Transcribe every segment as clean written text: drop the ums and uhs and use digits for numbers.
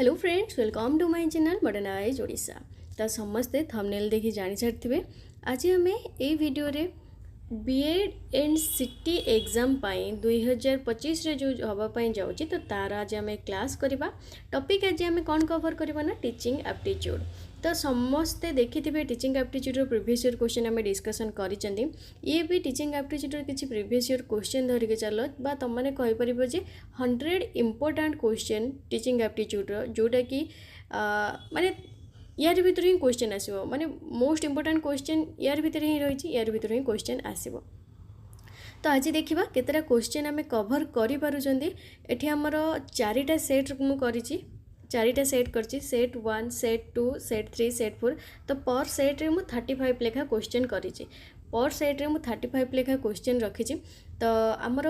Hello friends, welcome to my channel modernize Odisha. तो समस्ते thumbnail देखि जानि सारिथिबे। आज आमे ए वीडियो रे बीएड एंड सिटी एग्जाम पाई 2025 रे जो हवा पाई जाउची तो तार आज आमे क्लास करिबा। टॉपिक आज आमे कोन कवर करिबा ना टीचिंग एप्टीट्यूड। तो समस्ते देखिथिबे टीचिंग एप्टीट्यूड रो प्रीवियस ईयर क्वेश्चन आमे डिस्कशन करिचंदी। ये भी टीचिंग एप्टीट्यूड रो किछि प्रीवियस ईयर क्वेश्चन धरि के चलो बा तुम माने कहि परिबो जे 100 इंपोर्टेंट क्वेश्चन टीचिंग एप्टीट्यूड रो जोटा कि माने यार भीतर ही क्वेश्चन आसीबो, माने मोस्ट इंपोर्टेंट क्वेश्चन यार भीतर ही रही, यार भीतर ही क्वेश्चन आसीबो। तो आज देखिबा केतेटा क्वेश्चन आमे कवर करि पारुचंदी। एठी हमर चारिटा सेट मु करिछि, चारिटा सेट करछि, सेट 1, सेट 2, सेट 3, सेट 4। तो पर सेट रे मु 35 लेखा क्वेश्चन करिछि, पर सेट रे मु 35 लेखा क्वेश्चन रखिछि। तो आमर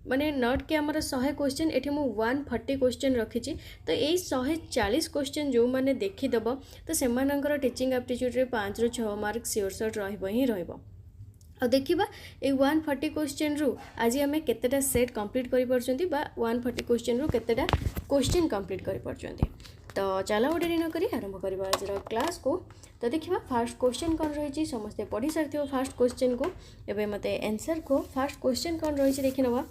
माने नॉट के आमर 100 क्वेश्चन एठी मु 140 क्वेश्चन रखिछि। तो एई 140 क्वेश्चन जो माने देखि दबो तो सेमानकर टीचिंग एप्टीट्यूड रे 5 ରୁ 6 मार्क सियोर शॉट रहबो ही रहबो। और देखिबा ए 140 क्वेश्चन रु आज आमे केतेटा सेट कंप्लीट करि परचंती बा 140 क्वेश्चन रु केतेटा क्वेश्चन कंप्लीट करि परचंती। तो चलो ओडे न करी आरंभ करबा आज क्लास को। तो देखिबा फर्स्ट क्वेश्चन कोन रहिछि, समस्त पढ़ी सारथियो फर्स्ट क्वेश्चन को। एबे मते आंसर को फर्स्ट क्वेश्चन कोन रहिछि देखि नबा।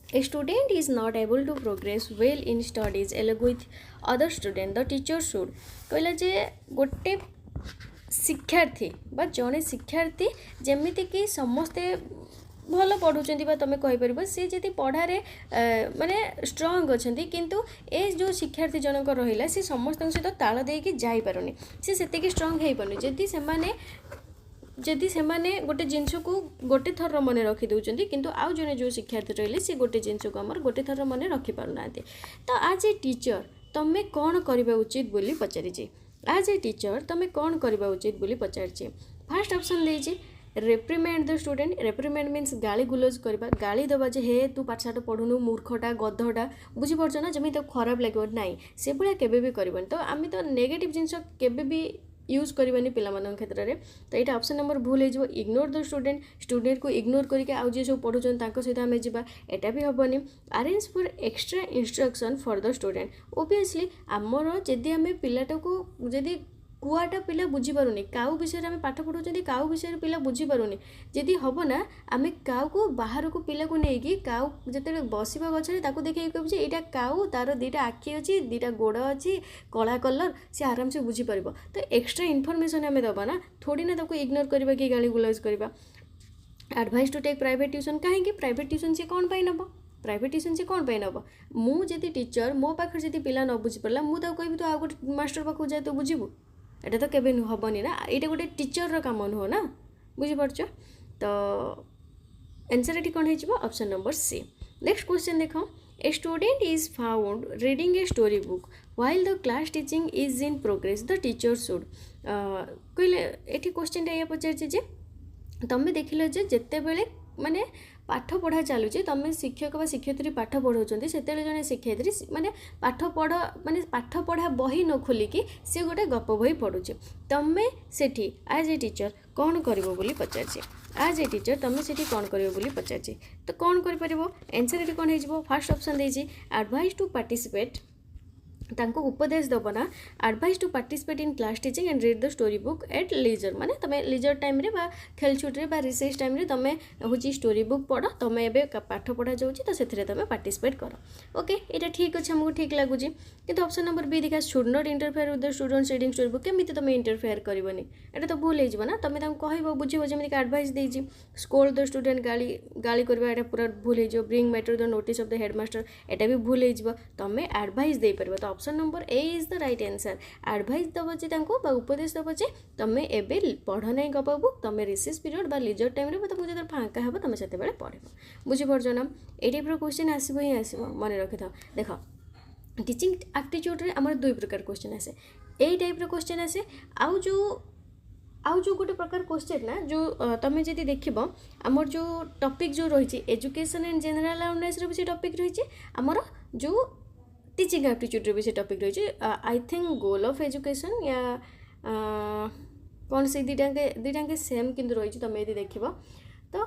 A student is not able to progress well in studies along with other student. The teacher should कहला जे गोटे शिक्षार्थी बा जड़े शिक्षार्थी जमीती कि समस्ते भल पढ़ुंट बा तुम कहीपर सी जी पढ़ारे माने स्ट्रंग अच्छा किंतु ए जो शिक्षार्थी जनक रहा सी समस्त सहित ताल देकी जापारुनी, सी से स्ट्रंग हो पारुनी। जदि से गोटे जिनस को गोटे थर मन रखी दौरान किंतु आउ जने जो शिक्षार्थी रही सी गोटे जिनस को आमर गोटे थर मन रखी पारना। तो आज ए टीचर तुम्हें कौन करवा उचित बोली पचारि, आज ए टीचर तुम्हें कौन करवा उचित बोली पचारि। फास्ट ऑप्शन देछि reprimand the student. Reprimand means गाली गुलज करवा, गाली दबा जे हे तू पाठशाठ पढ़ुनु मूर्खटा गधटा, बुझीपार ना, जमी तो खराब लगे ना से भाया केबे भी करबनी। तो आम तो नेगेटिव जिनस केबे भी यूज करवानी पिलामान क्षेत्र में। तो यहाँ ऑप्शन नंबर भूल हो इग्नोर द स्टूडेंट, स्टूडेंट को इग्नोर करके आउ जे सब पढ़ुन सहित आम जा एटा भी हेनी। Arrange for extra instruction for the student. Obviously आमर जदि आम पिलाटा को जदि कुआटा पिला बुझीपारुनी, काऊ विषय में पाठ पढ़ुं काऊ विषय पिला बुझीपारुनी, जदि हम ना आम काऊ को बाहर को पिला को लेकिन काऊ जिते बसवा गचरे ताको देखिए कहूँ यहाँ काऊ तार 2टा आखि अच्छी 2टा गोड़ अच्छी कला कलर सी आराम से बुझीपार। तो एक्स्ट्रा इनफर्मेशन आम दबा ना, थोड़ी ना ताको इग्नोर करवा कि गाली गुलाज करवा। Advice to take private tuition, कहीं प्राइवेट ट्यूशन से कौन पाई नब, प्राइवेट ट्यूशन से कौन पाई नब। मुझे टीचर मो पाखे जब पिला न बुझी पारा मुझे कहि तो आउ गोटे मास्टर पाखु जाए तो बुझीबू, एटा तो केबे हेनी ना, यहाँ गोटे टीचर रो काम नुह ना, बुझीपार। तो आंसर ये कौन हो option number C. Next question देख, a student is found reading a story book while the class teaching is in progress, the teacher should कहले ये क्वेश्चन या पचार तुम्हें देखिल जिते बड़े माने पाठ पढ़ा चलुचे, तुम शिक्षक व शिक्षयित्री पाठ पढ़ाऊँ से जड़े शिक्षयित्री माने पाठ पढ़ा बही न खोलिकी सी गोटे गप बही पढ़ुचे, तुम्हें सेठी आज ए टीचर कौन करिवो बोली पचार। आज ए टीचर तुम्हें सेठी कौन करिवो बोली पचार। तो कौन कर आंसर ये कौन हो फर्स्ट ऑप्शन देछि एडवाइस टू पार्टिसिपेट, तांको उपदेश दब ना advise to participate in class teaching and read the story book at leisure, माने तुम्हें लीजर टाइम रे बा खेल छुट्टी बा रिसेस टाइम रे तुम्हें हूँ स्टोरी बुक पढ़, तुम्हें एवं पाठ पढ़ा जाऊँगी तो से तुम्हें पार्टिसिपेट कर। ओके यहाँ ठीक अच्छे आमको ठीक लगुच। कि ऑप्शन नंबर बी देखा should not interfere with the students reading story book, केमी तुम इंटरफेयर करनी, यहाँ तो भूल हो ना, तुम्हें कह बुझे जमीक एडवाइस देजी स्कोल्ड द स्टूडेंट गाली गाली करवा यहाँ पूरा भूल हो। Bring matter the notice of the headmaster यहाँ भी भूल हो, तुम्हें एडवाइस दे पार। तो option number A is the right answer. Advice दब जे उपदेश दब जे तुम्हें एवं पढ़ ना गप बुक, तुम रिसेस पीरियड बा लीजर टाइम रे तुमको जो फाँका हे तुम से पढ़, बुझीपार ना। ये टाइप क्वेश्चन आसो ही आसो, मन रखि था। देख टीचिंग एप्टीट्यूड रे आमर 2 प्रकार क्वेश्चन आसे, यही टाइप क्वेश्चन आसे। आउ जो गोटे प्रकार क्वेश्चन ना जो तुम जब देख आमर जो टॉपिक जो रही एजुकेशन एंड जनरल अवेयरनेस भी टॉपिक रही आमर जो टीचिंग एप्टीट्यूड भी टॉपिक रही I think goal of education या कौन से दीटा के सेम किंतु रही तुम यदि देख तो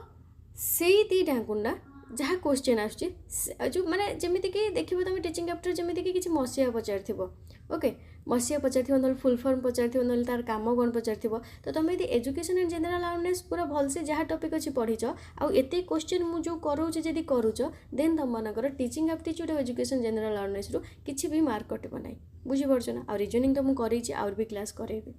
से दीटा को ना जहाँ क्वेश्चन आसुची जो माने जमीती कि देखिबो तुम टीचिंग एप्टिट्यूड जमीती कि किछि मसिया पचारथिबो ओके मसिया पचारथिबो नल फुल फॉर्म पचारथिबो नल तार काम कोन पचारथिबो तो तुम यदि एजुकेशन एंड जनरल अवेयरनेस पूरा भलसे जहाँ टॉपिक अछि पढिछ आ एते क्वेश्चन मु जो करूछ जदि करूछ देन तुम मानकर teaching aptitude education general awareness रु किछि भी मार्क कटिबो नै बुझी परछ ना आ रीजनिंग तो मु करिछि और भी क्लास करेबी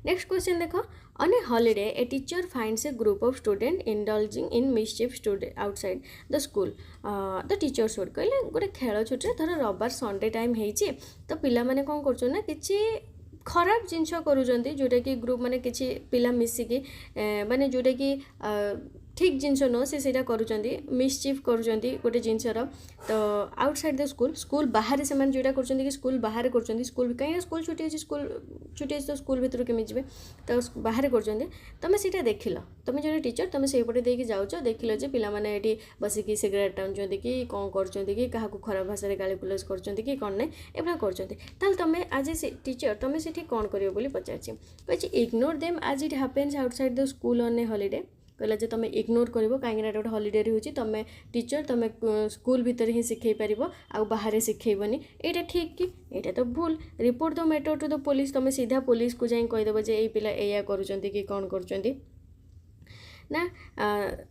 नेक्स्ट क्वेश्चन देखो on A holiday a teacher finds A group of student indulging in मिसचिफ student outside the school the teacher should कहले गोटे खेल छुट्टी धर रविवार संडे टाइम होइछि तो पिला माने कोन करछन ना किछि खराब जिनस करूछंती जोटा कि ग्रुप माने किछि पिला मिसिकी माने जोटा कि ठीक जिनस नो से करूछंती मिसचिफ करूछंती गोटे जिनसर तो आउटसाइड द स्कूल स्कूल बाहर से माने जोटा करूछंती कि स्कूल बाहर करूछंती स्कूल कहीं स्कूल छुट्टी अछि स्कूल छुट्टी अछि तो स्कूल भीतर केमि जिवे तो बाहर करूछंती तमे सेटा देखिलो तमे जने टीचर तमे सेई पटे देकी जाउछो देखिलो जे पिला माने एठी बसिकी सिगरेट टाउछंती कि कोन करछंती कि काहा को खराब भाषा रे गाली गुलज करछंती कि कोन नै एबा करछंती ताल तमे आज से टीचर तमे सेठी कोन करियो बोली पचारछि कहछि इग्नोर देम आज it happens outside the school on A holiday कहला जे तुम इग्नोर करिवो काहे ना गोटे हॉलिडे रे होची तुम टीचर तुम स्कूल भीतर ही सिखै परिबो आ बाहर सिखैबनी एटा ठीक कि एटा तो भूल report the matter to the police तुम सीधा पुलिस को जाई कहि देबो जे एई पिला एया करूचंती कि कोन करूचंती ना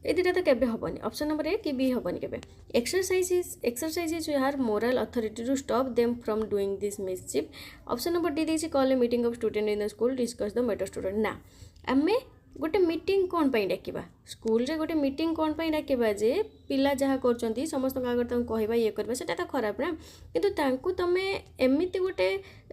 ए दुटा तो केबे हबनी ऑप्शन नंबर ए कि बी हबनी केबे एक्सरसाइजेस यार moral authority to stop them from doing this mischief option number D देछि call a meeting of student in the school discuss the matter student ना आमे गोटे मीटिंग कौन पाई डाकिबा स्कूल रे गोटे मीटिंग कौन पाई डाकिबा जे पिला जहाँ करचंती समस्त आगर तांको कहबा ये करबा सेटा तो खराब ना किंतु तांको तमे एमिति गोटे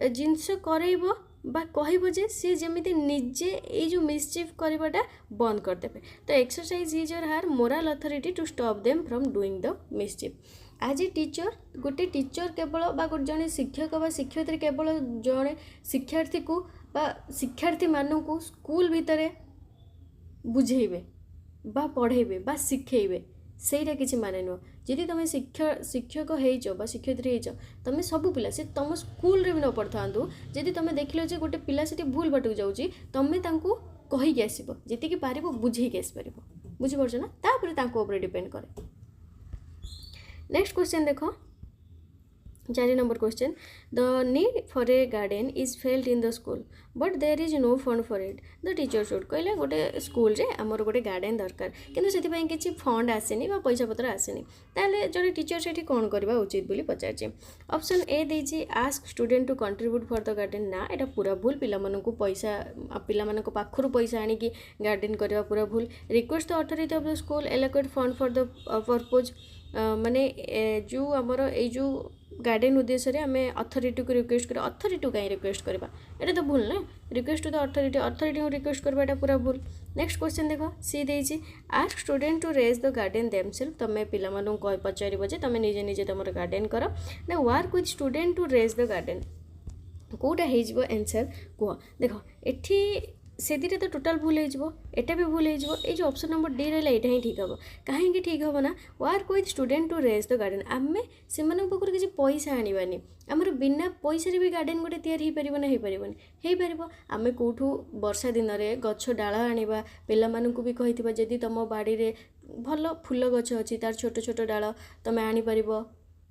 जिंस करैबो बा कहबो जे से जेमिति निजे ए जो मिसचिफ करबाटा बंद कर देबे तो exercise is your her moral authority to stop them from doing the mischief as a teacher गोटे टीचर केवल बा गोटे जने शिक्षक बा शिक्षयित्री केवल जने शिक्षार्थी को बा शिक्षार्थी मानू को स्कूल भितरे बुझेबे बा पढ़ेबे बा शिखेबे सेटा किछि माने नो जदि तुम शिक्षक हेइचो बा शिक्षयित्री हेइचो तुम सब पिला से तुम स्कूल रे भी न पढ़थांतु जदि तुम देखिलो जे गोटे पिला सेठी भूल बाटू जाउची तुम तांको कहि के आसीबो जति कि पारिबो बुझेइ के आसी पारिबो बुझि परछ ना तापर तांको ऊपर डिपेंड करे नेक्स्ट क्वेश्चन देखो 4 number question the need for a garden is felt in the school but there is no fund for it the teacher should कहले गोटे स्कूल रे हमर गोटे गार्डन दरकार किंतु सेति पई किछि फंड आसेनी बा पैसा पत्र आसेनी ताले जने टीचर सेठी कोन करबा उचित बोली पचारछि ऑप्शन ए देछि ask student to contribute for the garden ना एटा पूरा भूल पिला मानकु पैसा पिला मानक पाखरु पैसा आनी कि गार्डन करबा पूरा भूल request the authority of the school allocate fund for the purpose माने जो हमर ए जो गार्डन उद्देश्य रे हमें अथॉरिटी को रिक्वेस्ट कर अथॉरिटी कहीं रिक्वेस्ट करबा एटा तो भूल ना रिक्वेस्ट टू द अथॉरिटी को रिक्वेस्ट करबा एटा पूरा भूल नेक्स्ट क्वेश्चन देखो सी देछि ask student to raise the garden themself तमे पिला मानु को पचारिबो जे तमे निजे निजे तमर गार्डन करो ना work with student to raise the garden कोटा हेजिबो आंसर को देखो एठी सेदिरे तो टोटल भूल हो एटा भी भूल हो जो ऑप्शन नंबर डी रहा यहाँ ही ठीक हम कहीं ठीक हम ना work with student to raise the garden आम से पाखर किसी पैसा आनी आमर बिना पैसा भी गार्डन गोटे तैयारी हो ना हो पार आम कौटू वर्षा दिन में गछ डाल आने पिला भी कही जदि तुम बाड़ी में भल फूल गछ अच्छी तार छोट छोट डाल तुम आनीपर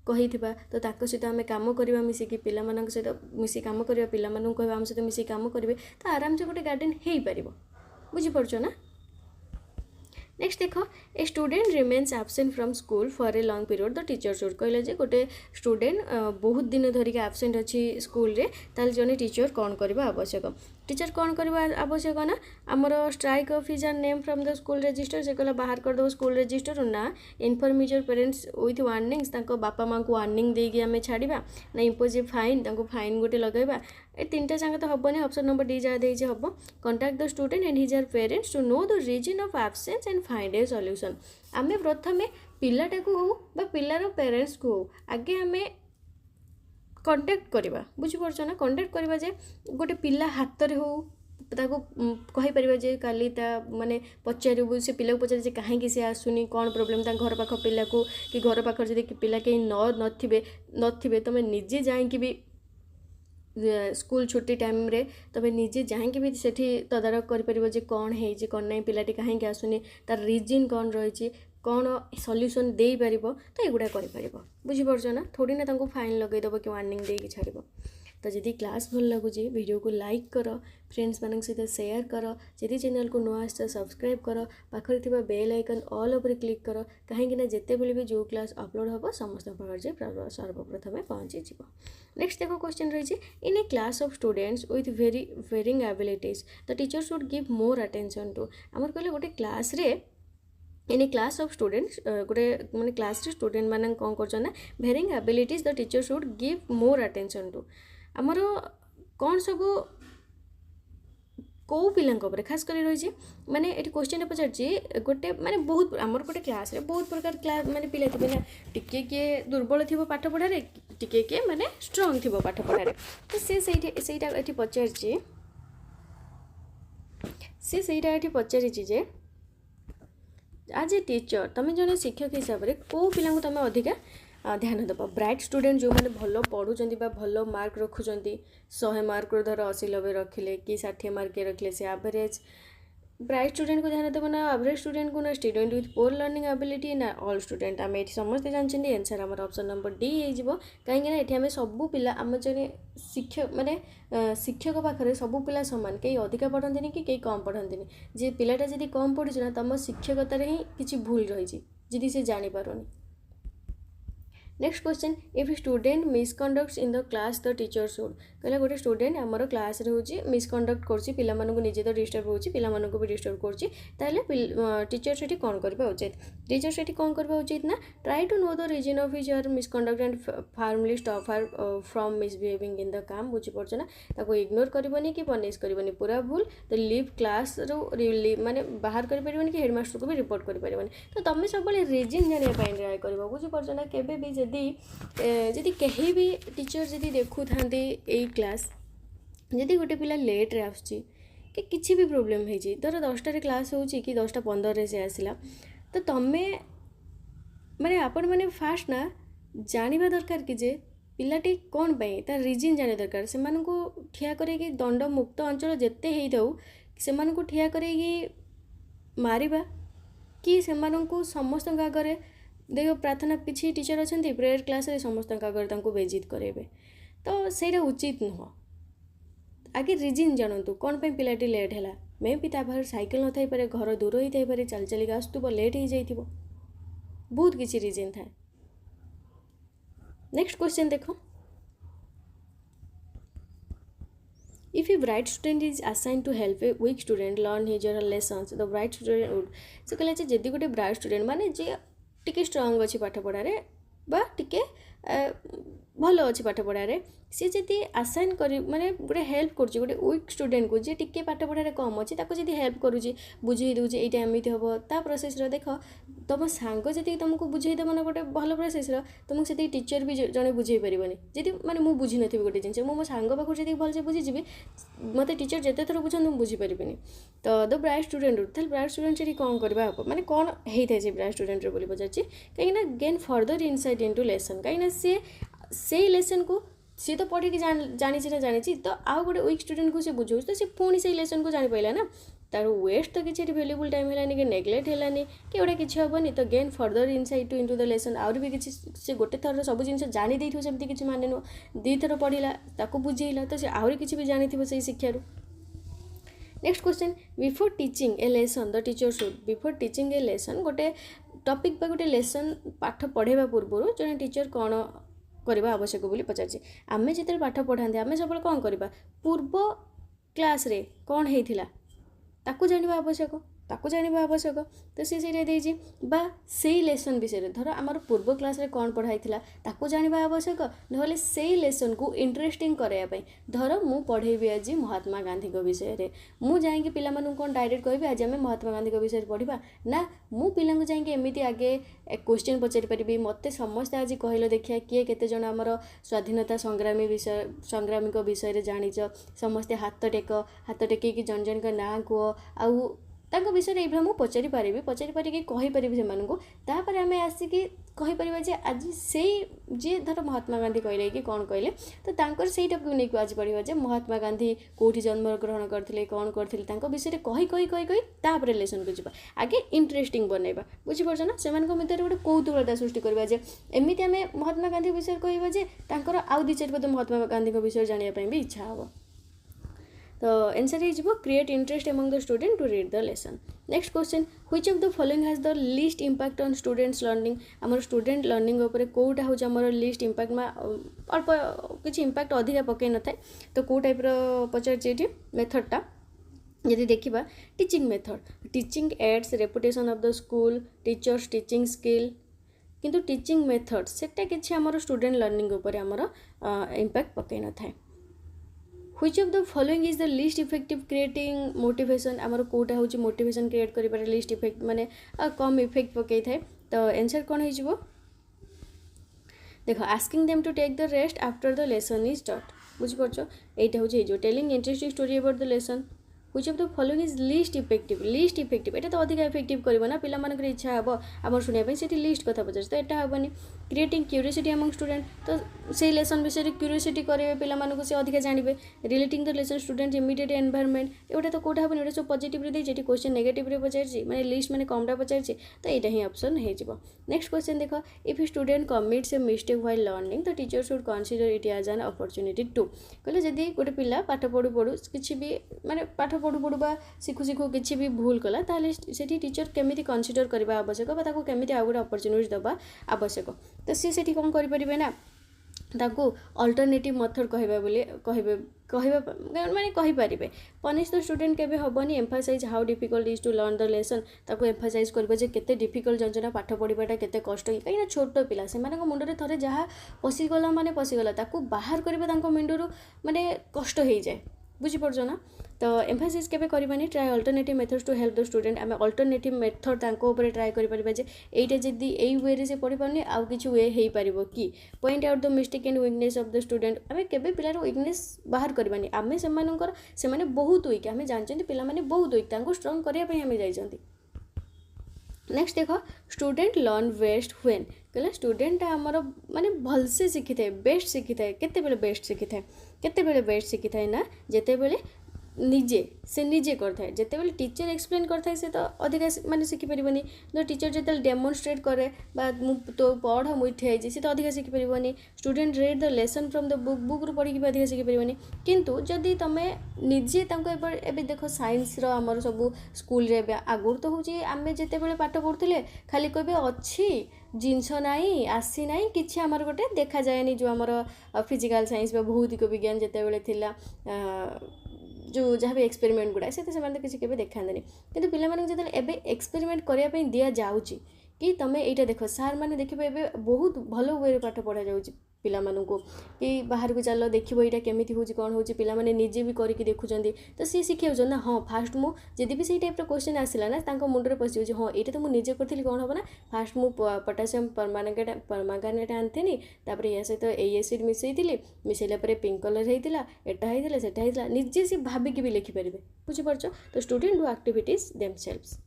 कही तो ताको सहित आम कम करवा मिसिकी पिला सहित मिसी कम करवा पिला कह आम सहित मिसी कम करेंगे तो आराम से गोटे गार्डन हो पार बुझीपार ना नेक्स्ट देख a student remains absent from school for a long period the teacher should कहले जे गोटे स्टूडेंट बहुत दिन धरिक एब्सेंट अच्छी स्कूल रे ताल जने टीचर कौन करबा आवश्यक टीचर कौन करबा आवश्यक ना आमर strike officer name from the school register से कहला बाहर कर दो स्कूल रजिस्टर ना inform your parents with warnings तांको बापा मां को वार्निंग देगी आमे छाड़िबा ना इम्पोज फाइन तांको फाइन गोटे लगाइबा ए तीनटा जांग तो हबनी ऑप्शन नंबर डी जा देजे हबो contact the student and his parents to know the reason of absence and find a solution आमे प्रथमे पिलाटा को हो बा पिलार पेरेंट्स को हो आगे आमे कांटेक्ट करबा बुझि परछो ना कांटेक्ट करबा जे गोटे पिला हाथ रे हो ताको कहि परिबा जे काली ता माने पचारिबु से पिला को पचारि जे काहे कि से आसुनी कोन प्रॉब्लम ता घर पाख पिला को कि घर पाख जदि पिला के नथिबे तमे निजे जाई कि भी स्कूल छुट्टी टाइम रे तबे निजे जाएंगे भी सेठी तदारक कर परिबो जे कोन हे जे कोन नै पिलाटी काहे के आसुनी तार रीजन कोन रही कौन सल्यूशन दे पार तो एगुड़ा कर बुझीपार ना थोड़ी ना फाइन लगेदेव कि वार्निंग देकी छाड़ तो जदि क्लास भल लगुच वीडियो को लाइक कर फ्रेंड्स मान सहित शेयर कर जदि चैनल को नुआ आस सब्सक्राइब कर पाखरे थिबा बेल आइकन ऑल उपर क्लिक कर कहीं जिते बेले भी जो क्लास अपलोड हम समस्त पाखे सर्वप्रथम पहुँची जीव। नेक्स्ट देखो क्वेश्चन रही in a class of students with varying abilities the teacher should give more attention to आमर कहले गोटे क्लास रे in a class of students गोटे माने क्लास रे स्टूडेंट मान कौन कर varying abilities the teacher should give more attention to आमर कौन सब कौ पिला खास कर रही माने ये क्वेश्चन पचार गोटे माने बहुत आमर गोटे क्लास रे बहुत प्रकार क्लास माने पिला थे ना टिके किए दुर्बल थी पाठ पढ़ारे टिके किए माने स्ट्रॉन्ग थी पाठ पढ़ारे तो सेटा ये पचार ये पचारि जे आज ए टीचर तुम जन शिक्षक हिसाब से कौ पिला तुम अधिका ध्यान देव ब्राइट स्टूडेंट जो मैंने भल पढ़ुं भल मार्क रखुंट 100 मार्क धर 80-90 रखिले कि 60 मार्क रखिले से एवरेज ब्राइट स्टूडेंट को ध्यान देव ना एवरेज स्टूडेंट को ना student with poor learning ability ना ऑल स्टूडेंट आम ये समस्त जानते आंसर आम ऑप्शन नंबर डी हो कहीं आम सबू पिला आम जन शिक्षक माने शिक्षक पाखे सबू पिला सामान कई अधिका पढ़ती कि कई कम पढ़ती जे पिलाटा जब कम पढ़ी ना तुम शिक्षकतार ही किसी भूल रही जी से जापारूनी। Next question if student misconducts in the class the teacher should कहला गोटे स्टूडेंट आमर क्लास रे होची मिसकंडक्ट करछि पिला मानकु निजे तो डिस्टर्ब होची पिला मानकु भी डिस्टर्ब करछि ताले टीचर सेठी कोन करबा उचित टीचर सेठी कोन करबा उचित ना try to know the reason of his misconduct and formally stop her from misbehaving in the काम बुझी पड़छ ना ताको इग्नोर करबनी कि पनिश करबनी पूरा भूल तो लीव क्लास रो माने बाहर कर परबनी कि हेडमास्टर को भी रिपोर्ट कर परबनी तो तमे सब बले रीजन जानिया पई ट्राई करबो बुझी पड़छ ना केबे भी जदि कहीं भी टीचर जदि देखु था क्लास जदि गोटे पिला लेट रे आसुची कि किसी भी प्रोब्लेम है धर 10टार क्लास हो कि 10:15 से आसला तो तमें माने आपण माने फास्ट ना जानिबा दरकार कि जे पिलाटी कौन पाई तार रीजन जाने दरकार से ठिया करे दंड मुक्त अंचल जेते हेई थाउ से ठिया करे मारिबा कि से समस्त आगे देखो प्रार्थना किसी टीचर अच्छा प्रेयर क्लास रे समस्त आगे बेजित करेंगे तो सहीटा उचित नुह आगे रीजन जानतु कौन पे पिलाटी लेट है मे भी तार साइकिल न थाई पारे घर दूर ही थाई पारे चल चलिक आसुव लेट हो जाइथिबो बहुत किसी रीजन थाए। नेक्स्ट क्वेश्चन देखो if a bright student is assign to help a weak student learn his or lessons the bright student would से कहला जदि गोटे ब्राइट स्टूडेंट माने जे टिके स्ट्रंग अच्छी पाठ पढ़ारे बा टिके भल अच्छी पाठ पढ़ारे सी जदि आसाइन कर माने गोटे हेल्प कर गोटे वीक स्टूडेंट को जे टिके पाठ पढ़ारे कम अच्छी ताको जदि हेल्प करुँची बुझे दूचे ये एमती हम ता प्रोसेस देख तुम सांग जी तुमको बुझेदेव ना गोटे भल प्रोसेस तुमको से टीचर भी जड़े बुझे पारनि जी माने मुझे बुझी नी गोटे जिन मो सांग पाखु जी भलसे बुझीजी मत टीचर जिते थर बुझा मुझे बुझीपारि तो the bright student bright student से कौन करवा माने कौन होता है ब्राइट स्टूडेंट बोली पचार कहीं gain further insight into lesson कहीं से लेसन को सी तो पढ़ी जानी ना जानी तो आउ गोटे वीक स्टूडेंट को से बुझे तो सी पुणी से लेसन को जानी पाइला ना तार वेस्ट तो किसी भैल्यूबल टाइम है कि नेग्लेक्ट है कि गोटे किसी हेनी तो gain further insight into the lesson आउरी भी किसी से गोटे थर सब जिन जानी देथो सेमती किसी माने नुह दी थर पढ़ला ताको बुझेला तो से आउरी किसी भी जानी से शिक्षार। Next question before teaching A lesson the teacher should before teaching A lesson गोटे टॉपिक बा गोटे लेसन पाठ पढ़ेवा पूर्व जड़े टीचर कौन करवा आवश्यक बोली पचार आम जिते पाठ पढ़ाते आम सब कौन करवा पूर्व क्लास रे कौन होता ताकू जानिबा आवश्यक ताकू जानिबा आवश्यक तो सी देजी बा से लेसन विषय धर आमर पूर्व क्लास रे कौन पढ़ाई ताकू जानिबा आवश्यक नहले से लेसन को इंटरेस्टिंग कराया धर मु पढ़ेबी आज महात्मा गांधी विषय रे मु जाइए पिला मानू कौन डायरेक्ट कहबी आज आम महात्मा गांधी विषय पढ़ा ना मु पिला जाइए एमती आगे क्वेश्चन पचारि पारि मत समस्त आज कहल देखिए किए केते जन आमर स्वाधीनता संग्रामी विषय रे जानिच समस्ते हाथ टेक कि जन जन का ना कह आउ तांको विषय ये मुझे पचारि पारिकी कहीपरि से आम आसिक कहीपर जे आज से जी धर महात्मा गांधी कहले कि कौन कहले तो तांकर से नहीं आज पढ़ा जे महात्मा गांधी कौटी जन्म ग्रहण करते कौन करते विषय कही कही कही कही तापर लेसन को जावा आगे इंटरेस्टिंग बनइबा बुझीपार ना से मध्य गोटे कौतूहलता सृष्टि करवा जे एमती आम महात्मा गांधी विषय कहवा जे तांकर आउ दि चारि पद महात्मा गांधी विषय जानापी भी इच्छा हम तो आंसर हो create interest among the student to read the lesson. Next question which of the following has the least impact on students learning आमर स्टूडेंट लर्निंग उपर कोटा हूँ आमर लीस्ट इंपैक्ट में अल्प किसी इंपैक्ट अधिका पकई न था तो कौ टाइप पचार मेथडटा यदि देखा teaching method teaching ads reputation of the school teachers teaching skill किंतु टीचिंग मेथड सेटा किसी आमर स्टूडेंट लर्निंग उपर आमर इंपैक्ट पकई न था। Which of the following is the least effective creating motivation आमर कोटा हूँ मोटिवेशन क्रिएट कर लीस्ट इफेक्ट माने कम इफेक्ट पकई थाए तो आंसर कौन हो देख asking them to take the rest after the lesson is taught बुझीपार यहाँ हूँ telling interesting story about the lesson which of the following is least effective एटा तो अधिक इफेक्टिव करबो ना पिला मानकर इच्छा हे आम शुणा से लिस्ट कथा पचार तो यहाँ हेनी क्रिएटिंग क्यूरियोसिटी अमंग स्टूडेंट तो से लेसन विषय क्यूरियोसिटी करेंगे पिला मानक से अधिक जानवे relating the lesson student immediate environment एटा तो कौटा हेनी सब पॉजिटिव देती क्वेश्चन नेगेटिव पचार माने लिस्ट माने कमटा पचार तो यहाँ ही ऑप्शन हो। नेक्स्ट क्वेश्चन देख if student commits a mistake while learning the teacher should consider it as an opportunity to कहले जदि गोटे पिला पाठ पढ़ू पढ़ू किसी भी माने पाठ पढ़ू पढ़ू बा शिखु शिखु किसी भी भूल कला ताले सेठी टीचर केमिति कंसीडर करबा आवश्यक बा ताको केमिति आ गोटे अपॉर्चुनिटी दबा आवश्यक तो सी सेठी कौन करि परिबे ना ताको अल्टरनेटिव मेथड कहबा बोली कहबा माने कहि परिबे पनिश द स्टूडेंट केबे हबनी emphasize how difficult is to learn the lesson ताको एम्फासाइज करबे जे केते डिफिकल्ट जंजना पाठ पढ़िबाटा केते कष्ट कहीं ना छोट पिला से माने मुंडरे थरे जहा पसिगला माने पसिगला ताको बाहर करबे तांको मुंडरू माने कष्ट हो जाए बुझीपार ना तो एम्फासिस केबे करबानी try alternative methods to help the student आम अल्टरनेटिव मेथड तांको ऊपर ट्राई करिपरिबा जे एटा जदी एई वे रे से पढ़ी पारनी आउ किछि वे हेई परिबो कि point out the mistake and weakness of the student आमे केबे पिलार वीकनेस बाहर करबानी आमे सेमानकर सेमाने बहुत वीक आमे जानचंती पिला माने बहुत वीक तांको स्ट्रांग करिया पई आमे जाइचंती। नेक्स्ट देख स्टूडेंट लर्न बेस्ट व्हेन कहला स्टूडेंट आमर माने भलसे शिखी थाए बेस्ट शिखी थाए केते बेले बेस्ट शिखी थाए केते बेले बेस्ट शिखी थाए ना जेते बेले निजे से निजे करता है जेते बेले टीचर एक्सप्लेन करता है से तो अधिक माने शिखी परिबनी जो टीचर जेते डेमोन्स्ट्रेट करे बा तो पढ़ मुठी है से तो अधिक शिखी परिबनी student read the lesson from the book book रू पढ़ी अधिक शिखी परिबनी किंतु जदि तमे निजे तांको एबे देखो साइंस रो हमर सब स्कूल रे आगुर तो होची आमे जेते बेले पाठ पढ़ुथिले खाली कहबे अच्छी जिनस नाई आसी नाई किछि हमर गोटे देखा जाएनी जो हमर फिजिकल साइंस बा भौतिक विज्ञान जेते बेले थिला जो जहाँ भी एक्सपेरिमेंट गुड़ा से तो किसी के देखा कि पिला जो एबे एक्सपेरिमेंट करने दिया जाऊँगी कि तुम यहाँ देख सार मैंने देखिए एबे बहुत भल वे पाठ पढ़ा जाऊँ पिला मानू कि बाहर को चल देख यहाँ केमी हूँ कौन हो पिला माने निजे भी करके देखुं तो सी शिखे ना हाँ फास्ट मुझे भी से टाइप क्वेश्चन आसला ना मुंडे पशि हाँ यहाँ तो मुझे करी कौन हम ना फास्ट मु पोटासियम परमांगानेट आनी तापर या सहित ए एसिड मिसई मिसैला पिंक कलर होता एटा होता निजे सी भाविक भी लिखिपारे बुझीपार तो student do activities themselves.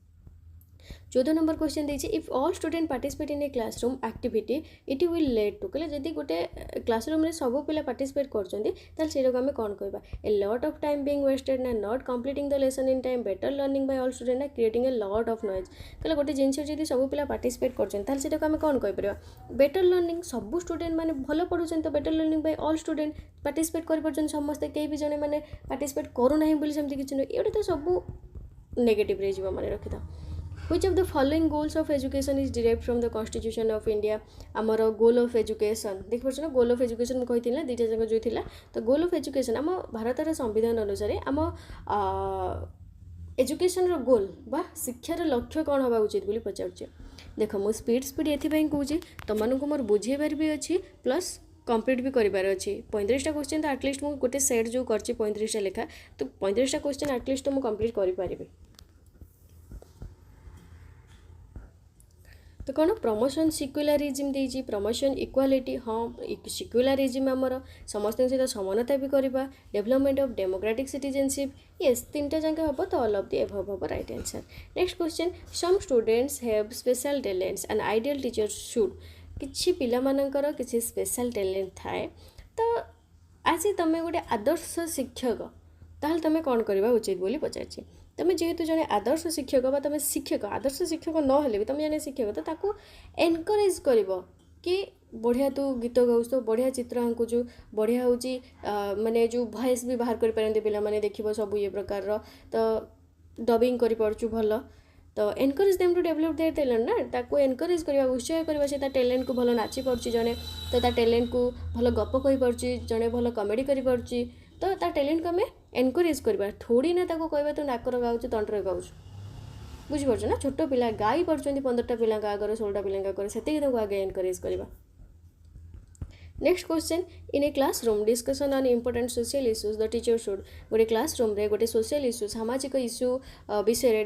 14 number question देछि if all student participate in a classroom activity it will lead to कहले जदि गोटे क्लासरूम रे सब पिला पार्टिसिपेट करछन्ती ताल सेरो हम कोन कहबा a lot of time being wasted ना not completing the lesson in time better learning by all student ना creating a lot of noise कहले गोटे जिंस जदि सब पिला पार्टिसिपेट करछन्ती ताल सेरो हम कोन कहि परबा बेटर लर्निंग सब स्टूडेंट माने भलो पढुछन तो better learning by all student participate करि परछन समस्त केही भी जने माने पार्टिसिपेट करू नाही बोली सेमति किछ नै एटा तो सब नेगेटिव रे जीवा माने रखिता। Which of the following goals of education is derived from the Constitution of India आमर गोल ऑफ एजुकेशन देख पार्छ ना गोल ऑफ एजुकेशन मुझे कही दुईटा जगह जो थिला तो गोल ऑफ एजुकेशन आम भारतर संविधान अनुसार आम एजुकेशन रो गोल बा शिक्षार लक्ष्य कौन हवा उचित बोली पचारुचे देख मु स्पीड एथिपाई कहूँ तुमको मोर बुझेबार भी अच्छी प्लस कंप्लीट भी करार अच्छी 35टा क्वेश्चन तो आटलिस्ट मुझे गोटे सेट जो कर 35टा लेखा तो 35टा क्वेश्चन आटलिस्ट तो मुझे कंप्लीट करें। तो कौन प्रमोशन सिक्युलारिज्म देजी प्रमोशन इक्वालिटी हाँ सिक्युलारिज्म आमर समस्त सहित समानता भी करवा development of democratic citizenship yes तीनटा जाके हम तो ऑल ऑफ द एबव हम right answer next question some students have special talents and ideal teacher should किछि पिला मानकर किछि स्पेशल टैलेंट थाए तो आज तुम गोटे आदर्श शिक्षक ताहले तुम कौन करवा उचित बोली पचार तुम जेहेतु जड़े आदर्श शिक्षक बा तुम शिक्षक आदर्श शिक्षक नहेले भी तुम जड़े शिक्षक तो ताकू एनकरेज कर कि बढ़िया तू गीत गाउस तो बढ़िया चित्र आंकुचु बढ़िया हूँ माने जो वॉइस भी बाहर कर पारते पिला माने देखिबो सब ये प्रकार तो डबिंग कर पारचु भल तो encourage them to develop their talent ना ताकू एनकरेज करवा उत्साह करवा से टैलेंट को भल नाची पारची जड़े तो टैलेंट को भल गप कहि पारची जड़े भल कमेडी करि पारची तो ता टैलेंट को आम एनकरेज करवा थोड़ी ना ताको कहबा तो नाकर गाउछु तंटर गाउछु बुझिपारछ ना छोट पिला गाई पारछन्ती 15टा पिला आगे 16टा पिला आगे सेतिक ताको आगे एनकरेज करवा next question in a classroom discussion on important social issues the teacher should गोटे क्लासरूम रे गोटे सोशल इश्यू सामाजिक इश्यू विषय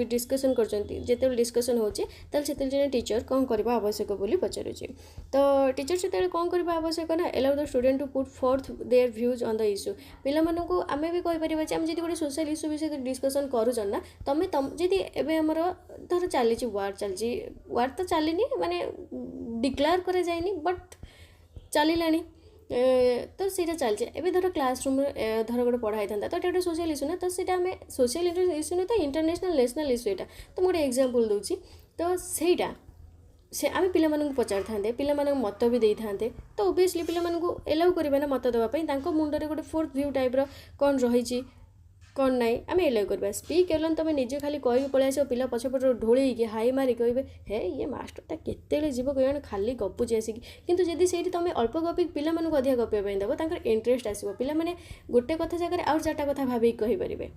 डिस्कशन करछन्ती जेते डिस्कशन होचे तल सेते जने टीचर कोन करबा आवश्यक बोली पचारुची तो टीचर सेते कोन करबा आवश्यक ना allow the student to put forth their views on the issue पिला मानको को आमे भी कहि परिबा जे हम जदी गोटे सोशल इश्यू विषय डिस्कशन करूछन ना तमे जदी एबे हमर धर चलीची वार तो चलीनी माने डिक्लेयर करे जायनी बट चलिलानी तो सीटा चलছে एबे धर क्लासरूम धर गोटे पढ़ाई था तो गोटे सोशल इश्यू ना तो सीटा आम सोशल इश्यू ना तो इंटरनेशनल नेशनल इश्यू यहाँ तो मुझे एग्जांपल दूची तो सेटा से आम पिला पचार था पिला मत भी दे था तो ओबियसली पिला एलाउ करवा ना मत देवाई मुंडे गोटे फोर्थ व्यू टाइप कौन रही कौन नाई आम एलाउ करवा स्पीक एलन तुम निजे खाली कह पलि आस पिला पछपट ढोल हाई मारी कहे हे ये मास्टरटा केते जीव कह खाली गपुची आसिक कितु जदि से तुम अल्प गपी पिला अधिक गपाई देव तर इंटरेस्ट आसो पिला गोटे कथा जगह आउ 4टा कथा भाभी कहींपारे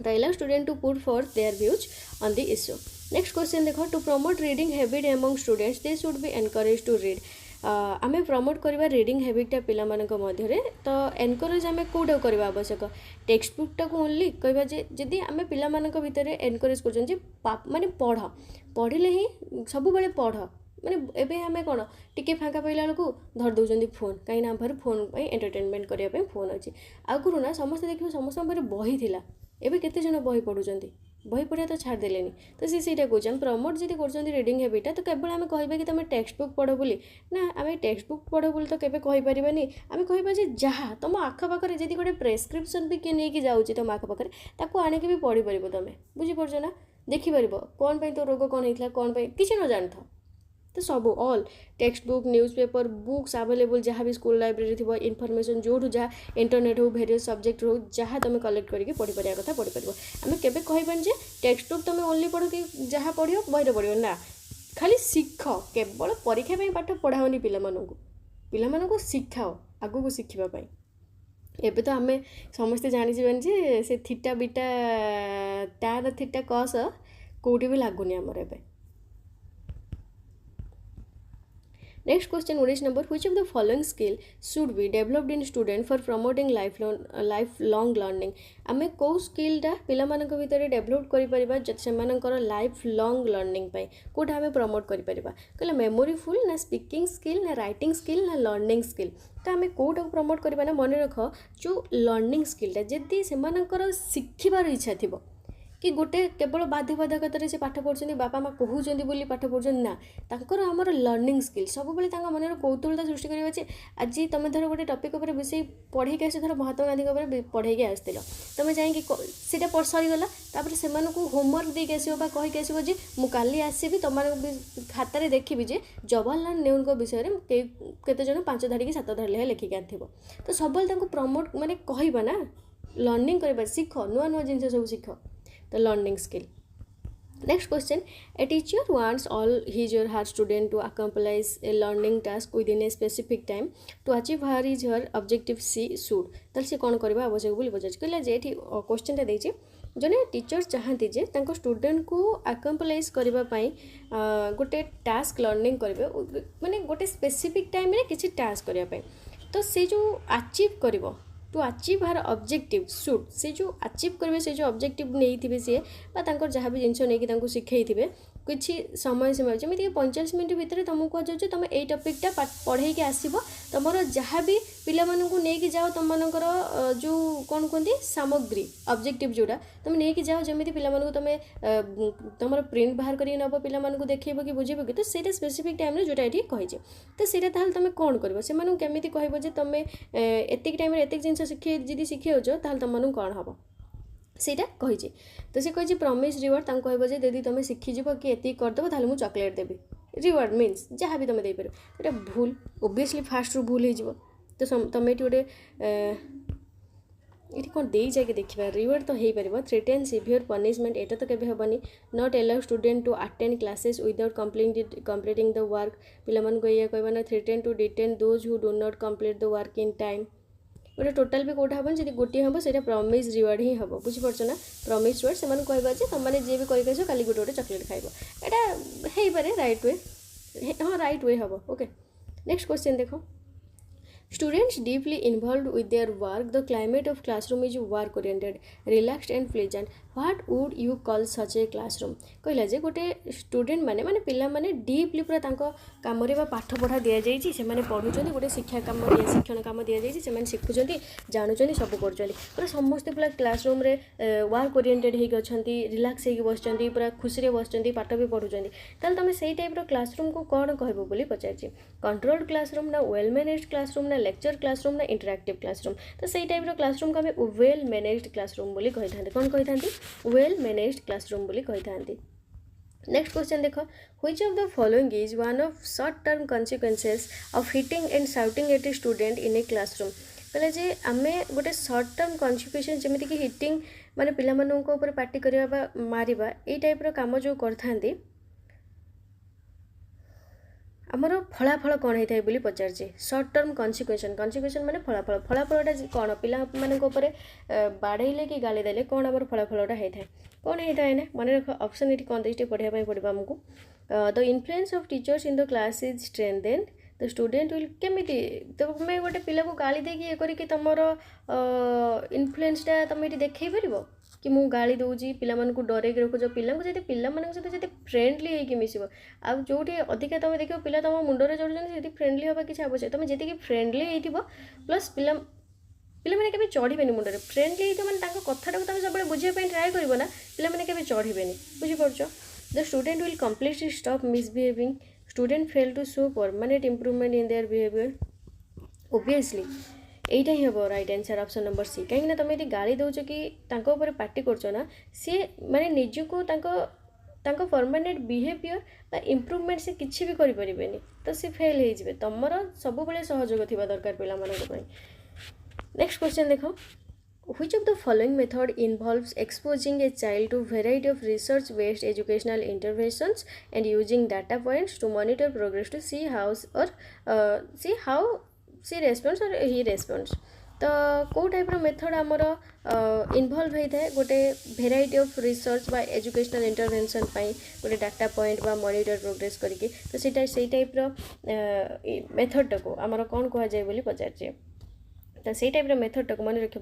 तो allow student to put forth their views on the issue next question देख to promote reading habit among students they should be encourage to read आमे प्रमोट करवा रीडिंग हैबिटा पिला मध्य तो एनकरेज आमे कोटा करवा आवश्यक टेक्स्ट बुकटा को ओनली कहबा जे जदि आमे पिला भितर एनकरेज करछन जे माने पढ़िले ही सब बेले पढ़ माने एबे आमे कोन टिके फांका पइला को धर दउजंदी फोन काई ना भर फोन पई एंटरटेनमेंट करिया पई फोन अछि आगुरु ना समस्त देखियो समस्त पर बही थिला एबे केते जण बही पढुचंदी बही पढ़िया तो छाड़ देले तो सी कौन प्रमोट जी कर रीडिंग हैबिटा तो केवल आम कह कि तुम टेक्स्ट बुक पढ़ बोली ना आम टेक्स्ट बुक पढ़ बोली तो केवे कहींपारानी आम कह जहाँ तुम आखपाखे जब गोटे प्रेस्क्रिप्शन भी किए नहीं जाऊँगी तुम आखपाखे ताको आणिक भी पढ़ी पार तुम बुझीपार ना देखिपर कौन तो रोग कौन होता कौन किसी न जान था तो सब all text book newspaper books available जहाँ भी स्कूल लाइब्रेरी थी इनफॉरमेशन जो जहाँ इंटरनेट हो वेरियस सब्जेक्ट हो जहाँ तुम कलेक्ट करके पढ़ी पार कथा पढ़ी पार आम के कहबानी टेक्स्ट बुक तुम ओनली पढ़ कि जहाँ पढ़ बही पढ़ ना खाली शिख केवल परीक्षा पाठ पढ़ाओनी पिला शिखाओ आगू को शिखापी एबे तो आम समस्ते जानी जे से थीटा बीटा तार थीटा कस कौटी भी लगुनि आमर एबे next question 19 number which of the following skill should be developed in student for promoting life long learning आमे को स्किलटा पिला मानक भितर डेवलप करि परिबा सेमानकर लाइफ लॉन्ग लर्निंग पाई कोठा आमे प्रमोट करि परिबा कहला मेमोरी फुल ना स्पीकिंग स्किल ना राइटिंग स्किल ना लर्निंग स्किल तो आमे कोठा प्रमोट करबा ना मन रख जो लर्निंग स्किलटा जदि सेमानकर शिखिबार इच्छा थिबो कि गोटे केवल बाध्यबाधकतार से पाठ पढ़ुं बापा माँ कहते बोली पाठ पढ़ुं ना तांकर आमर लर्निंग स्किल सब मन कौतूहलता सृष्टि करवा आज तुम धर गोटे टपिक विषय पढ़े आस धर महात्मा गांधी पढ़े आसल तुम जाइए सरीगला से होमवर्क देके आसो कहीकि आसो जे मुझे आसबि तुम खातार देखी जे जवाहरलाल नेहरू विषय में केते जन 5 धाड़ी कि 7 धाड़ी लिखिक आनथिबो तो सब प्रमोट माने कहबा ना लर्निंग करबा सीख नुआ नुआ जिनस सब सीख the learning skill. Next question, a teacher wants all his or her student to accomplish a learning task within a specific time to achieve her his her objective she should तल से कौन करबा आवश्यक बोली पचार कहला जे एठी क्वेश्चन टा देछि जने टीचर चाहती जे तांको स्टूडेंट को accomplish करबा पई गोटे टास्क लर्निंग करबे माने गोटे स्पेसिफिक टाइम रे किछि टास्क करबा पई तो से जो अचीव करबो to achieve her objective should से जो अचीव करेंगे से जो ऑब्जेक्टिव नहीं थे सी जहाँ भी जिनस नहीं शिखे किसी समय सीमा जमीक 45 मिनट भितर तुमको कह तुम ये टॉपिकटा पढ़े के आसब तुम जहाँ भी पिला नहीं जाओ तुम मनकर जो कौन कहते सामग्री ऑब्जेक्टिव जोड़ा तुम नहीं जाओ जमी पिला तुम तुम प्रिंट बाहर कर नब पिला देखब कि बुझेब कि तो सही स्पेसिफिक टाइम जोटा ये कही तो सही तुम कौन कर से केमी कह तुम एतिक टाइम एतिक जिन शिखे शिखिज तुम कौन हम ସେଇଟା କହିଛି ତ ସେ କହିଛି ପ୍ରମିସ୍ ରିୱାର୍ଡ଼ ତାଙ୍କୁ କହିବ ଯେ ଯଦି ତୁମେ ଶିଖିଯିବ କି ଏତିକି କରିଦେବ ତାହେଲେ ମୁଁ ଚକୋଲେଟ୍ ଦେବି ରିୱାର୍ଡ଼ ମିନ୍ସ ଯାହା ବି ତୁମେ ଦେଇପାରିବ ଏଇଟା ଭୁଲ ଓବିୟସଲି ଫାଷ୍ଟରୁ ଭୁଲ ହେଇଯିବ ତ ତୁମେ ଏଠି ଗୋଟେ ଏଠି କ'ଣ ଦେଇଛି ଆଗେ ଦେଖିବା ରିୱାର୍ଡ଼ ତ ହେଇପାରିବ ଥ୍ରେଟେନ୍ ସିଭିୟର ପନିଶମେଣ୍ଟ ଏଇଟା ତ କେବେ ହେବନି not allow student to attend classes without completing the work ପିଲାମାନଙ୍କୁ ଏଇଆ କହିବା ନା threaten to detain those who do not complete the work in time गोटे टोटाल भी कौटा हम जी गोटे हम से प्रमिस रिवार्ड ही हम बुझीपार ना प्रमिस रिवार्ड से कहवा तुमने जी भी करके कल गोटे गोटे चॉकलेट खाइब यहाँ हो पारे राइट वे हाँ राइट वे हम ओके नेक्स्ट क्वेश्चन देख Students deeply involved with their work. The climate of classroom is work oriented, relaxed and pleasant. What would you call such a classroom? कहला जे गोटे student माने माने पिला माने deeply पूरा तांको काम रे बा पाठ पढ़ा दिया जाइछि से माने पढुचंदी गोटे शिक्षा काम दिया शिक्षण काम दिया जाइछि से माने शिखुचंदी जानुचंदी सब करचंदी पूरा समस्त पूरा क्लासरूम रे वर्क ओरिएंटेड हे गछंती रिलैक्स हे बसचंदी पूरा खुशी रे बसचंदी पाठ भी पढुचंदी ताल तमे सेही टाइप रो क्लासरूम को कोन कहबो बोली पचारछि कंट्रोल्ड क्लासरूम ना वेल मैनेज्ड क्लासरूम ना लेक्चर क्लासरूम ना इंटरैक्टिव क्लासरूम तो सही टाइप रो क्लासरूम को हमें वेल मैनेज्ड क्लासरूम बोली कहि थांते कोन कहि थांती वेल मैनेज्ड क्लासरूम बोली कहि थांती नेक्स्ट क्वेश्चन देखो which of the following is one of short term consequences of hitting and shouting at a student in a classroom कहले जे आमे गोटे शॉर्ट टर्म कॉन्सिक्वेंस जेमिति कि हिटिंग माने पिला मानन को ऊपर पार्टी करबा बा मारिबा ए टाइप रो काम जो करथांती आमर फलाफल कौन होता है बोली पचारचे शॉर्ट टर्म कॉन्सिक्वेंस माने फलाफल फलाफलटा कौन पिला मानक ऊपर बाड़ेले कि गाली देले कौन आमर फलाफलटा होता है कौन होता है ना मन रख ऑप्शन ये कौन देते पढ़ाई पड़ो आमको the influence of teachers in the class is strengthened the student will केमिति तुम गोटे पिला को गाली देकी ये करके तुमर इन्फ्लुएंसटा तुम ये देखई पार कि मु गाली दूजी पिला को डरे रखुच पिला जब पिला सहित फ्रेंडली होगी मिसब आ जो अधिका तुम देख पिला तुम मुंडे चढ़ुच्च फ्रेंडली हाँ किसी आवश्यक तुम जी फ्रेंडली हो प्लस पिला पिला मैंने केबे चढ़े मुंडे फ्रेंडली हो मैंने कथा तुम सब बुझापी ट्राए कर ना पिला मैंने केबे चढ़े बुझीपार the student will completely stop misbehaving student fail to show permanent improvement in their behaviour obviously এইটা হি হব right answer option number C कहीं तुम ये गाली दौच कि ऊपर पार्टी कर ना सी माने निजको तांको परमानेंट बिहेवियर बा इम्प्रूवमेंट से किसी भी करें तो सी फेल हो तुम सब बड़े सहयोग थी दरकार पिला नेक्स्ट क्वेश्चन देख which of the following method involves exposing a child to variety of research based educational interventions and using data points to monitor progress to see how see response और ही रेस्पॉन्स तो कौ type method आमर involve होता है गोटे variety of research बा educational intervention गोटे data point बा मॉनिटर प्रोग्रेस करके तो से टाइप मेथड को आमर कौन कह जाए बोली पचारे तो से टाइप मेथड टाक मन रख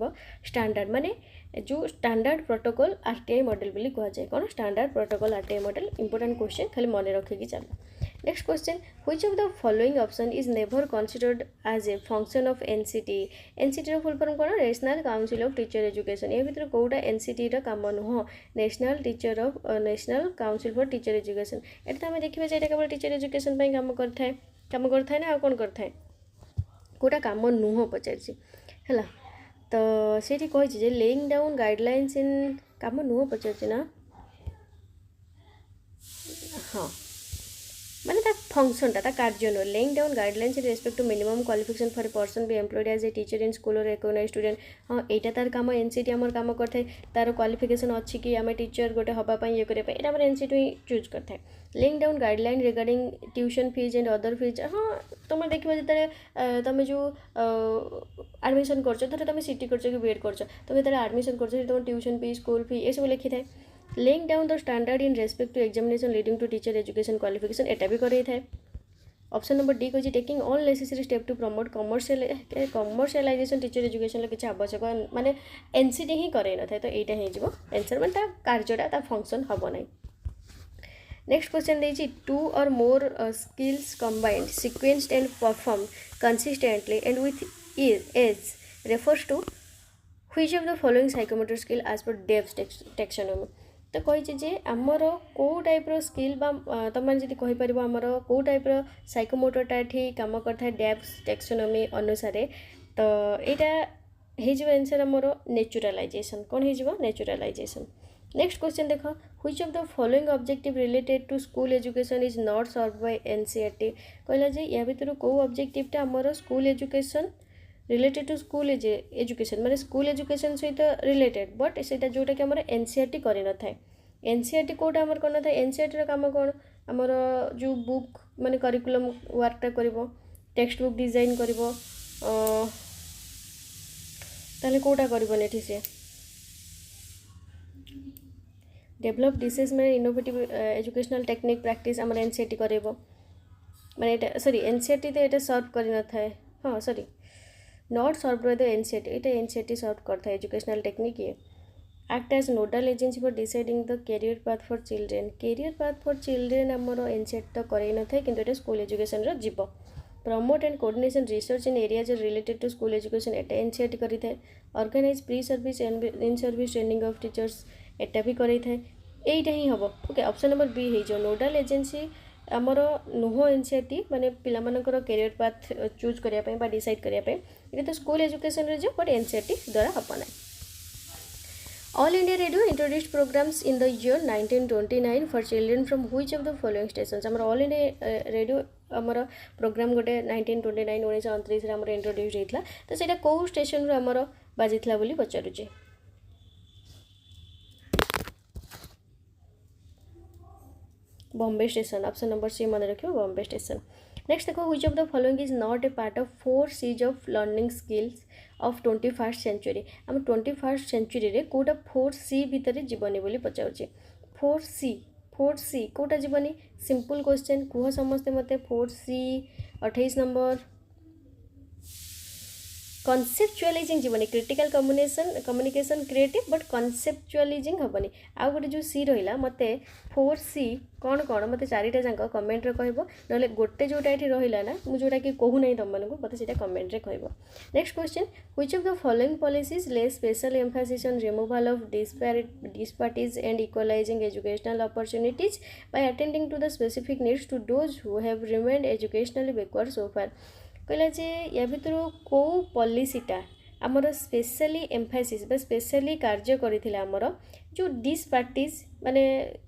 स्टैंडर्ड माने जो स्टैंडर्ड प्रोटोकॉल आरटीआई मॉडल बोली कह जाए कौन standard protocol RTI model important question खाली मन रखिकी चलो next question which of the following option is never considered as a function of NCT NCT full form कौन national council of teacher education ये भीतर कौटा एनसीटी काम नुह national council for teacher education ये आम देखा जाए केवल टीचर एजुकेशन काम करता ना कौन करता कौटा काम नुह पचार है तो सीठी कही लेइंग डाउन गाइडलाइंस इन काम नुह पचार ना हाँ माने फंक्शनटा कार्य नुह laying down guidelines in respect to minimum qualification for a person be employed as a teacher in school और रिकॉग्नाइज्ड स्टूडेंट हाँ यहाँ तार काम एनसीटी आम काम करता तार क्वालिफिकेशन अच्छी कि आम टीचर गोटे हाँपाई ये करने यहाँ एनसीटी ही चूज करता है laying down guideline regarding tuition fees and other fees हाँ तुम देखा जो तुम जो एडमिशन कर तुम सीटी कर बीएड कर तुम जो एडमिशन कर तुम ट्यूशन फी स्कूल फी ये सब लिखी था laying down the standard in respect to examination leading to teacher education qualification एटा भी करे था ऑप्शन नंबर डी कही taking all necessary step to promote commercialization teacher education किसी आवश्यक माने एनसीटी ही करे न था तो यहाँ हो आंसर माने कार्यटा फंक्शन हम ना नेक्स्ट क्वेश्चन देछि 2 or more skills combined, sequenced and performed consistently and with ease refers to which of the following psychomotor skill as per Debs taxonomy. तो कही जे आमर कौ टाइप्र स्किल तुम मैंने जी कहीपर आमर कौ टाइप्र साइकोमोटरटा ये कम करता है डेब्स टैक्सोनॉमी अनुसार. तो यहाँ आंसर आमर नेचुरलाइजेशन. कौन हो नेचुरलाइजेशन. नेक्स्ट क्वेश्चन देख which of the following objective related to school education is not serve by NCERT. कहला जे या भितर कौ ऑब्जेक्टिवटा आमर school education related to school education माने स्कूल एजुकेशन सहित रिलेटेड बट से जोटा कि आम एनसीईआरटी कर न था. एनसीईआरटी कोटा आमर कर न था. एनसीईआरटी काम कौन आमर जो बुक माने करिकुलम वर्कटा कर टेक्स्ट बुक डिजाइन कर ताले कोटा करबनी एठी से डेभलप डिसेस माने इनोवेटिव एजुकेशनल टेक्निक प्रैक्टिस आमर एनसीईआरटी करेबो माने सॉरी एनसीईआरटी तो एटा सर्व कर न था. हाँ sorry not serve by the NCERT. एटा एनसीईआरटी सर्व करता है एजुकेशनल टेक्निक. ये act as nodal agency for deciding the career path for children. Career path for children आमर एनसीईआरटी तो करे न था किंतु एटा स्कूल एजुकेशन रो जीव. Promote and coordination research in areas related to school education एटा एनसीईआरटी करी था. Organize pre service and in service training of teachers एटा भी करी था. एटा ही हम ओके. ऑप्शन नंबर बी हो नोडल एजेंसी आमर नुह एनसीईआरटी माने पिला मानकर कैरियर पाथ चूज करने बा डिसाइड करने ये तो स्कूल एजुकेशन रे जो बट एनसीईआरटी द्वारा हम ना. All India Radio introduced programs in the year 1929 for children from which of the following stations. आमर ऑल इंडिया रेडियो आमर प्रोग्राम गोटे 1929 1929 आमर इंट्रोड्यूस होता. तो सेटा कौ स्टेशन रो आमर बाजिथला बोली पचारुचे. Bombay station. Option number C मन रखियो बॉम्बे स्टेशन. नेक्स्ट देखो which of the following is not a part of 4 C's of learning skills of 21st century. आम 21st सेंचुरी रे कोटा 4C भितर जीवनी बोली पचारुचे. 4C कोटा जीवनी सिंपल क्वेश्चन कुह समस्ते मते 4C 28 नंबर. कनसेप्चुअलाइजिंग जीवनी क्रिटिकल कम्युनिकेशन क्रिएटिव बट कनसेप्चुअलाइजिंग हेनी. आउ गोटे जो सी रहा मत 4C कौन कौन मत चारिटा जाक कमेंट रे कहबो नले गोटे जोटा ये रहा ना मुझे जोटा कि कहू ना तुम मानक मत से कमेंट रे कहबो. Next question which of the following policies lay special emphasis on removal of disparities and equalising educational opportunities by attending to the specific needs to those who have remained educationally backward so far. कहला जे या भितर कौ पॉलिसीटा आमर specially Mphasis बा specially कार्य करथिला आमर जो डिसपार्टीज माने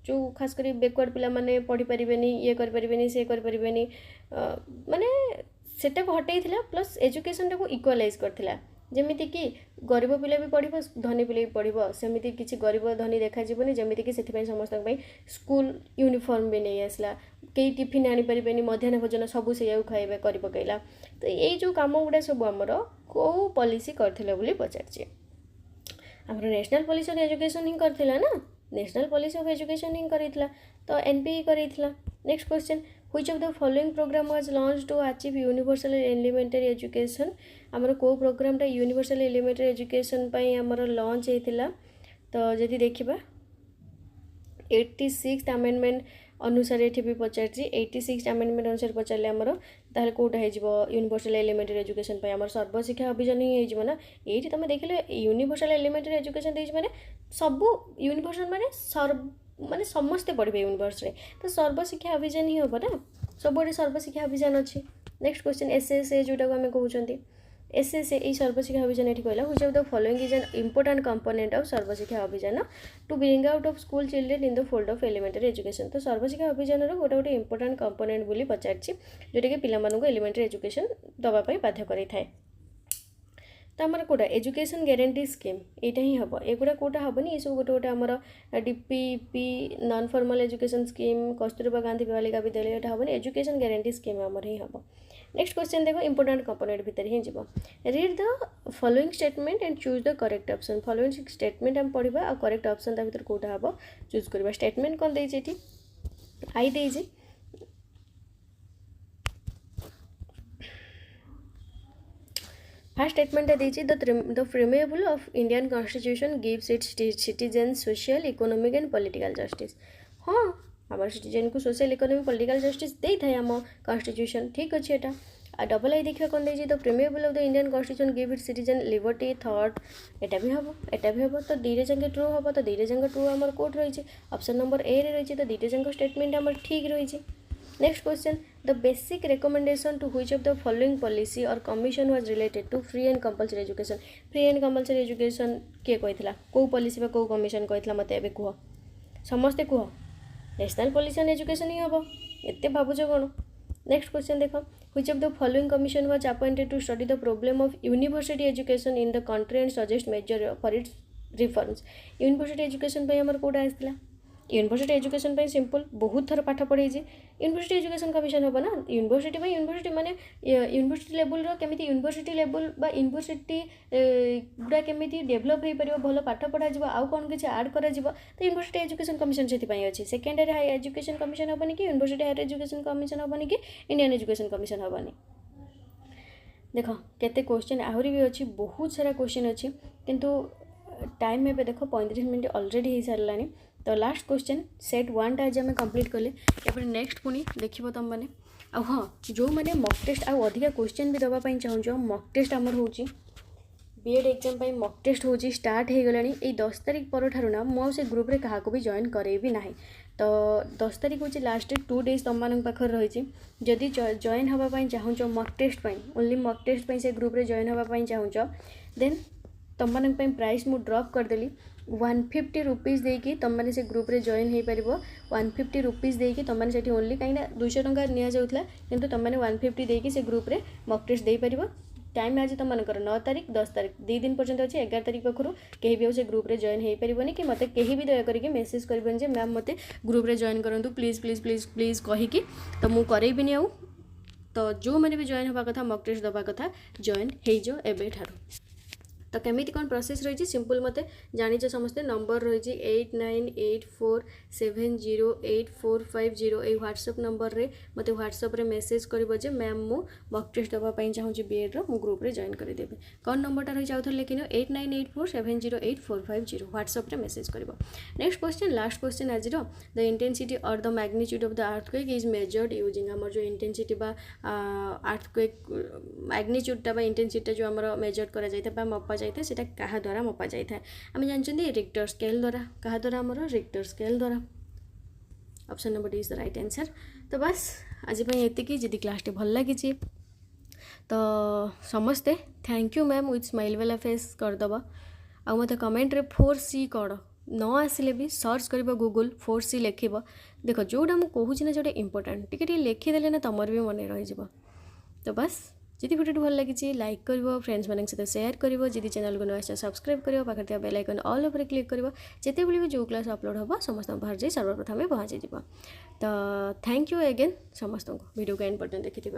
जो खास करी बैकवर्ड पिला माने पढ़ी परिबेनी ये कर परिबेनी से कर परिबेनी माने सेटा को हटेइथिला प्लस एजुकेशन टा को इक्वलाइज करथिला. जेमिति कि गरीब पिला भी पढ़िबो धनी पिला भी पढ़िबो सेमिति किछि गरीब धनी देखा जीवनी जेमिति कि सेति पई समस्त पई स्कूल यूनिफॉर्म भी नहीं आसला कई टिफिन आनी परिबेनी मध्याह्न भोजन सबु से खाइबे करि पकैला. तो ये जो काम गुड़ा सब आमर कौ पॉलिसी करथिला बोली पचारछि. आमर नेशनल पॉलिसी ऑफ एजुकेशन ही करथिला ना नेशनल पॉलिसी ऑफ एजुकेशन ही करितला तो एनपीई करितला. Next question which of the following program was launch to achieve universal elementary education. आमर को प्रोग्रामटा यूनिवर्सल एलिमेंटरी एजुकेशन पई आमर लॉन्च हेतिला. तो जदि देखिबा 86th अमेंडमेंट अनुसार ये भी पचारछि 86th अमेंडमेंट अनुसार पचारे आमर ताहले कोटा हो यूनिवर्सल एलिमेंटरी एजुकेशन पे आमर सर्वशिक्षा अभियान ही होना. ये तुम देखिले यूनिवर्सल एलिमेंटरी एजुकेशन देछि माने सबु यूनिवर्सल माने समस्ते पढ़े यूनिवर्स रे तो सर्वशिक्षा अभियान ही हम ना सब सर्वशिक्षा अभियान अच्छी. नेक्स्ट क्वेश्चन एसएसए जोटा आम कहते एसएसए ये सर्वशिक्षा अभियान ये कहला which of the following is an important component of Sarva Shiksha Abhiyan to bring out of school children in the fold of elementary education. तो सर्वशिक्षा अभियान गोटे गोटे इंपोर्टेंट कंपोनेंट बोली पचारछि जोटा कि पिला मानकु एलिमेंटरी एजुकेशन दबा पई बाध्य करैथाय. तो आमर कोटा एजुकेशन ग्यारंटी स्कीम यहाँ ही हम एगुड़ा कोटा हेनी ये सब गोटे गोटे आमर DPP non formal education scheme Kasturba Gandhi Balika Vidyalaya यहाँ हेनी एजुकेशन ग्यारंटी स्कीम आमर ही हम. नेक्स्ट क्वेश्चन देखो इंपोर्टेंट कंपोनेंट भितर ही जीव read the following statement and choose the correct option. Following statement हम पढ़ा और करेक्ट ऑप्शन ता भीतर कोटा हम चूज करबा. स्टेटमेंट कौन देछि एठी आई देछि फर्स्ट स्टेटमेंट देछि the preamble of Indian constitution gives its citizen social economic and political justice. हाँ आम सिटीजन को सोशल इकोनॉमी पॉलिटिकल जस्टिस दे थाए आम कॉन्स्टिट्यूशन ठीक अच्छे एटा डबल आई देखिए कौन देजी the preamble of the Indian constitution give it citizen liberty thought एटा भी हम तो दीटे जंगे ट्रू हम तो दीटे जंगे ट्रू आम कोट रही ऑप्शन नंबर ए रे रही तो दीटे जंग स्टेटमेंट आम ठीक रही next question the basic recommendation to which of the following policy और commission was related to free and compulsory education free and compulsory education किए कही कौ पॉलिसी कौ कमिशन कही मत ए कह समस्ते कह नेशनल पॉलिसी ऑन एजुकेशन ही हम एत भावुच कौन नेक्स्ट क्वेश्चन देख which of the following commission was appointed to study the problem of university education in the country and suggest measure for its reforms university education पे हमर कोटा आसला university education पे simple बहुत थर पाठ पढ़े यूनिवर्सिटी एजुकेशन कमिशन हम ना यूनिवर्सिटी माने यूनिवर्सिटी लेवल रो केमिति यूनिवर्सिटी लेवल बा यूनिवर्सिटी गुडा केमिति डेवलप हो पारिबो भलो पाठ पढ़ा जिवो आउ कोन किछ ऐड करा जिवो तो यूनिवर्सिटी एजुकेशन कमिशन सेति पई अछि सेकेंडरी हाई एजुकेशन कमिशन हबनी कि यूनिवर्सिटी हायर एजुकेशन कमिशन हबनी कि इंडियन एजुकेशन कमिशन हबनी देख केते क्वेश्चन आहुरी भी अछि बहुत सारा क्वेश्चन अछि किंतु टाइम में देख 35 मिनट ऑलरेडी हो सारा तो लास्ट क्वेश्चन सेट 1 आज आम कंप्लीट कले एपरे नेक्स्ट पुणी देखिए तुम मैंने आ हाँ जो मैंने मॉक टेस्ट आउ अधिका क्वेश्चन भी दवाई चाहूँ मॉक टेस्ट आमर हो बीएड एग्जाम मॉक टेस्ट हो स्टार्ट हो गला 10 तारीख पर ठार ना मुझे ग्रुप रे क्या भी जॉइन करेबी ना तो 10 तारीख हूँ लास्ट 2 डेज तुम मान पाखर रही जदि जॉइन हाँपाई चाहूँ mock test only mock test से ग्रुप रे जॉइन हाँपाई चाहूँ देन तुम मान प्राइस मु ड्रॉप करदेली 150 रुपीज देकी तुम मैंने से ग्रुप रे जॉइन हो पार 150 रुपीज देकी तुम मैंने से ओनली कहीं 200 टंका नि जाऊला किंतु तुम मैंने 150 देकी से ग्रुप रे मॉक टेस्ट दे पार टाइम आज तुम मानकर 9 तारीख 10 तारीख 2 दिन पर्यंत अच्छे 11 तारीख पाखु कहीं भी से ग्रुप रे जॉइन हो पारनी कि मत कहीं भी दया करके मेसेज करबेन जे मैम मते ग्रुप रे जॉइन करूँ प्लीज प्लीज प्लीज प्लीज कहीकि तो मुझे करेबिनी आउ तो जो मैंने भी जॉइन हवा कथा मॉक टेस्ट दवा कथा जॉइन हो जाओ एबे ठारू तो केमिति कौन प्रोसेस रही सिंपल मते जानी समस्ते नंबर रही 8984708450 ये व्हाट्सएप नंबर रे मते व्हाट्सएप रे मेसेज करिवो जे मैम मु मॉक टेस्ट दवा पई चाहूँ बीएड रो मु ग्रुप रे जॉइन कर देबे कौन नंबरटा रही आउथर लेकिन 8984708450 व्हाट्सएप रे मेसेज करिवो नेक्स्ट क्वेश्चन लास्ट क्वेश्चन आज रो द इंटेंसिटी और the magnitude of the earthquake is measured using हमर जो इंटेंसिटी बा अर्थक्वेक मैग्नीट्यूडटा बा इंटेंसिटी जो हमर मेजर करा जायता बा मपा जाए से क्या द्वारा मपा जाए आम जानते रिक्टर स्केल द्वारा क्या द्वारा आमर रिक्टर स्केल द्वारा option number D is the right answer तो बस आज ये जी क्लास भल लगी तो समस्ते thank you ma'am with smile वाला फेस करदब आ मत कमेंट रे 4C कौन न आसिले भी सर्च कर गूगल 4C लिख देख जोटा मुझे कहूँ ना जोटा इंपोर्टाट टी लिखिदेले ना तुम भी मन रही तो बस जी वीडियो भल लगी लाइक कर फ्रेंड्स मान सहित शेयर कर जी चैनल को न सब्सक्राइब कर पाखे बेल आइकन ऑल उपर क्लिक कर जिते भी जो क्लास अपलोड हम समस्त बाहर जाए सर्वप्रथम पहुँची तो थैंक यू अगेन समस्त वीडियो को एंड पर्यंत देखि।